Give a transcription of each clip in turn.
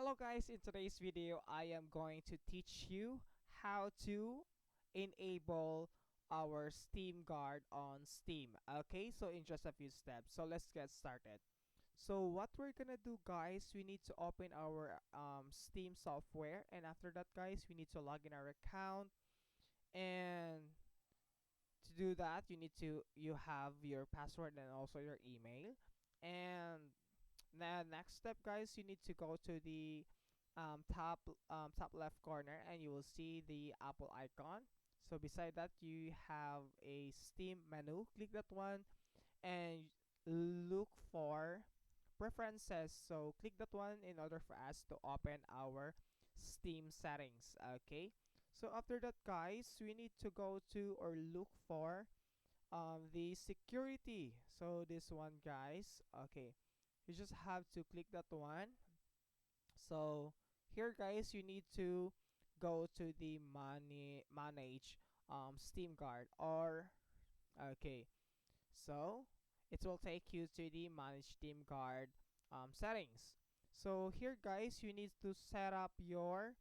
Hello guys, in today's video I am going to teach you how to enable our Steam Guard on Steam. Okay, so in just a few steps. So let's get started. So what we're gonna do guys, we need to open our Steam software, and after that guys, we need to log in our account. And to do that, you have your password and also your email. And the next step guys, you need to go to the top left corner, and you will see the Apple icon. So beside that, you have a Steam menu. Click that one and look for preferences. So click that one in order for us to open our Steam settings. Okay, so after that guys, we need to go to or look for the security. So this one guys, okay, you just have to click that one. So here guys, you need to go to the manage Steam Guard, or okay, so it will take you to the manage Steam Guard settings. So here guys, you need to set up your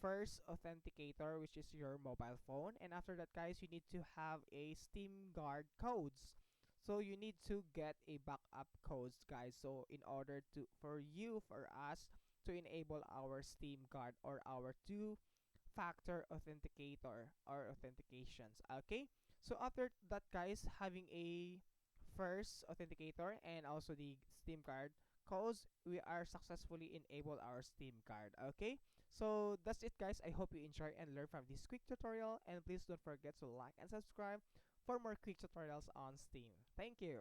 first authenticator, which is your mobile phone, and after that guys, you need to have a Steam Guard codes. So you need to get a backup codes guys, so in order to for us to enable our Steam Guard or our two factor authenticator or authentications. Okay, so after that guys, having a first authenticator and also the Steam Guard codes, we are successfully enabled our Steam Guard. Okay, so that's it guys. I hope you enjoy and learn from this quick tutorial, and please don't forget to like and subscribe for more quick tutorials on Steam. Thank you.